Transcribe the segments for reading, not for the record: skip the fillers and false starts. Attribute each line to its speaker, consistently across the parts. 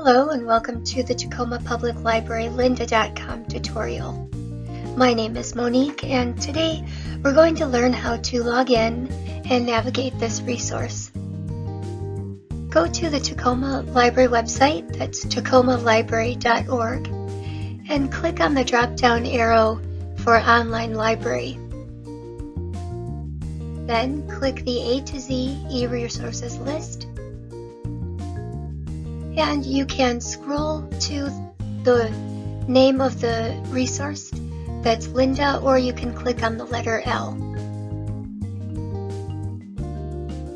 Speaker 1: Hello and welcome to the Tacoma Public Library Lyndacom tutorial. My name is Monique and today we're going to learn how to log in and navigate this resource. Go to the Tacoma Library website, that's tacomalibrary.org, and click on the drop-down arrow for Online Library. Then click the A to Z eResources list, and you can scroll to the name of the resource, that's Linda, or you can click on the letter L.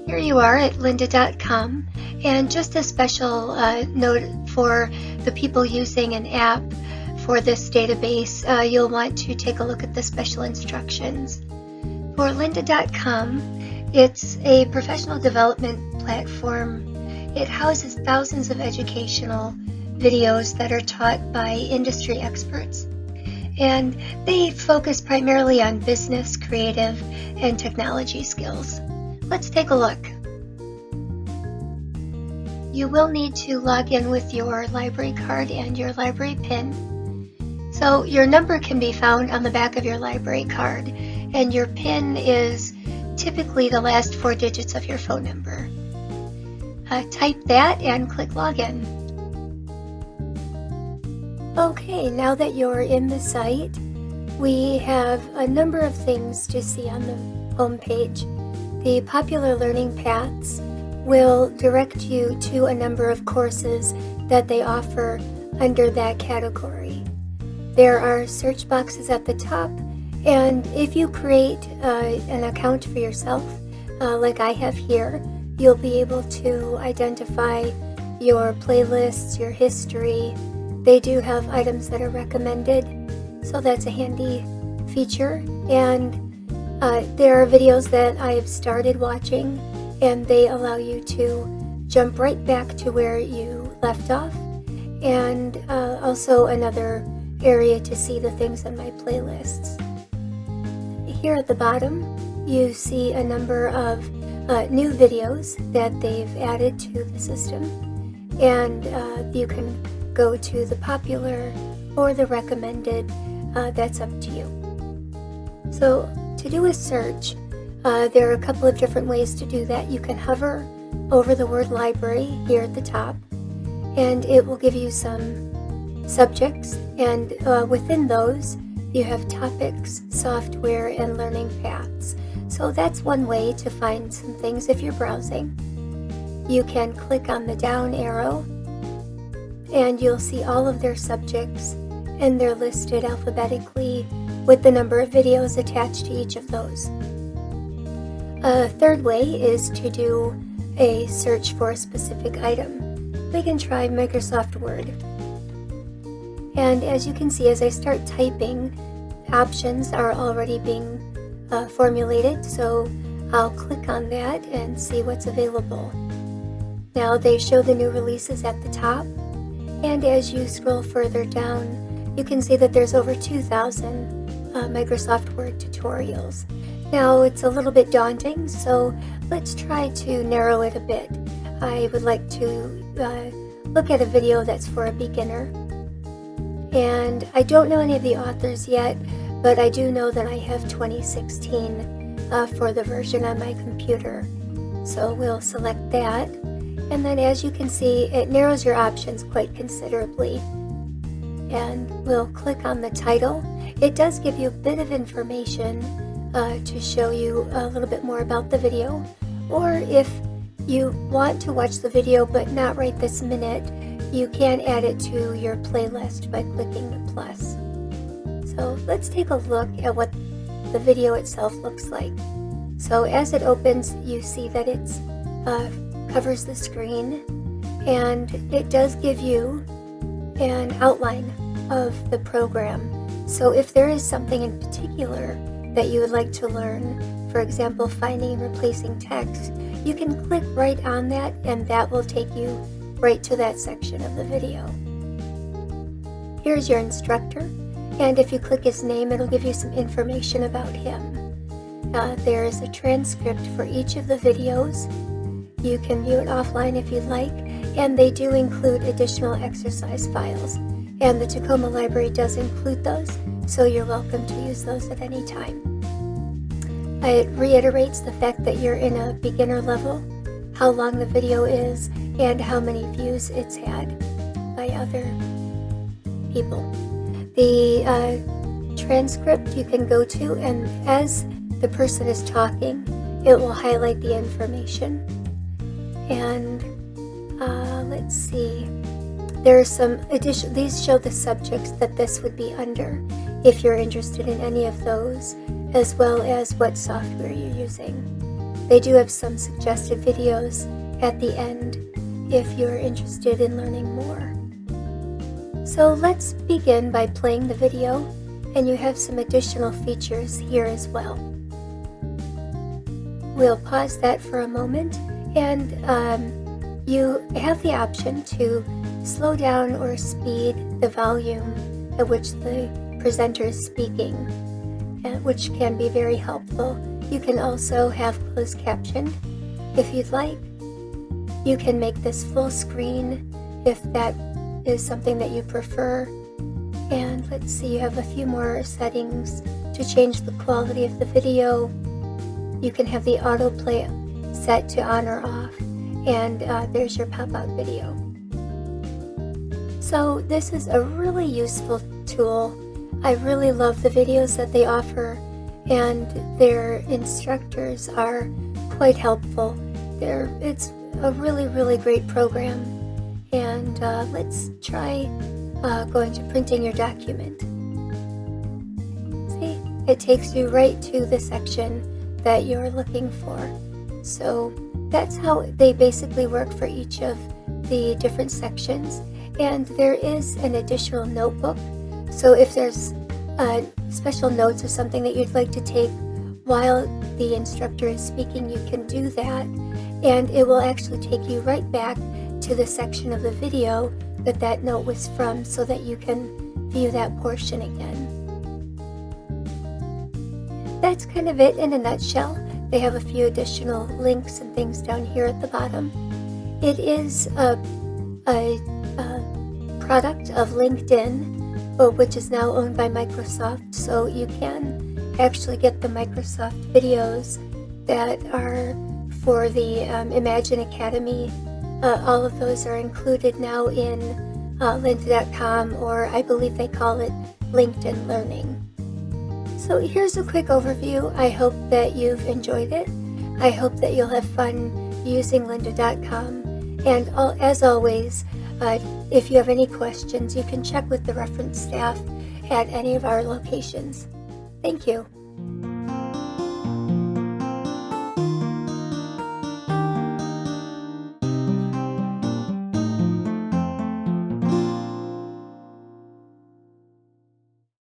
Speaker 1: Here you are at lynda.com, and just a special note for the people using an app for this database, you'll want to take a look at the special instructions. For lynda.com, it's a professional development platform. It houses thousands of educational videos that are taught by industry experts, and they focus primarily on business, creative, and technology skills. Let's take a look. You will need to log in with your library card and your library PIN. So your number can be found on the back of your library card, and your PIN is typically the last 4 digits of your phone number. Type that and click Login. Okay, now that you're in the site, we have a number of things to see on the home page. The popular learning paths will direct you to a number of courses that they offer under that category. There are search boxes at the top, and if you create an account for yourself, like I have here, you'll be able to identify your playlists, your history. They do have items that are recommended, so that's a handy feature. And there are videos that I've started watching, and they allow you to jump right back to where you left off, and also another area to see the things on my playlists. Here at the bottom, you see a number of new videos that they've added to the system, and you can go to the popular or the recommended. That's up to you. So to do a search, there are a couple of different ways to do that. You can hover over the word library here at the top, and it will give you some subjects, and within those you have topics, software, and learning paths. So that's one way to find some things if you're browsing. You can click on the down arrow and you'll see all of their subjects, and they're listed alphabetically with the number of videos attached to each of those. A third way is to do a search for a specific item. We can try Microsoft Word. And as you can see, as I start typing, options are already being formulated, so I'll click on that and see what's available. Now they show the new releases at the top, and as you scroll further down, you can see that there's over 2,000 Microsoft Word tutorials. Now it's a little bit daunting, so let's try to narrow it a bit. I would like to look at a video that's for a beginner, and I don't know any of the authors yet, but I do know that I have 2016 for the version on my computer. So we'll select that, and then as you can see, it narrows your options quite considerably. And we'll click on the title. It does give you a bit of information to show you a little bit more about the video, or if you want to watch the video but not right this minute, you can add it to your playlist by clicking the plus. So let's take a look at what the video itself looks like. So as it opens, you see that it covers the screen, and it does give you an outline of the program. So if there is something in particular that you would like to learn, for example, finding and replacing text, you can click right on that, and that will take you right to that section of the video. Here's your instructor, and if you click his name, it'll give you some information about him. There is a transcript for each of the videos. You can view it offline if you'd like, and they do include additional exercise files, and the Tacoma Library does include those, so you're welcome to use those at any time. It reiterates the fact that you're in a beginner level, how long the video is, and how many views it's had by other people. The transcript you can go to, and as the person is talking, it will highlight the information. And let's see, there are some additional, these show the subjects that this would be under if you're interested in any of those, as well as what software you're using. They do have some suggested videos at the end if you're interested in learning more. So let's begin by playing the video, and you have some additional features here as well. We'll pause that for a moment, and you have the option to slow down or speed the volume at which the presenter is speaking, which can be very helpful. You can also have closed caption if you'd like. You can make this full screen if that is something that you prefer. And let's see, you have a few more settings to change the quality of the video. You can have the autoplay set to on or off, and there's your pop-out video. So this is a really useful tool. I really love the videos that they offer, and their instructors are quite helpful. It's a really great program. And let's try going to printing your document. See, it takes you right to the section that you're looking for. So that's how they basically work for each of the different sections. And there is an additional notebook. So if there's special notes or something that you'd like to take while the instructor is speaking, you can do that. And it will actually take you right back to the section of the video that note was from, so that you can view that portion again. That's kind of it in a nutshell. They have a few additional links and things down here at the bottom. It is a product of LinkedIn, which is now owned by Microsoft, so you can actually get the Microsoft videos that are for the Imagine Academy. All of those are included now in Lyndacom, or I believe they call it LinkedIn Learning. So here's a quick overview. I hope that you've enjoyed it. I hope that you'll have fun using Lynda.com. And as always, if you have any questions, you can check with the reference staff at any of our locations. Thank you.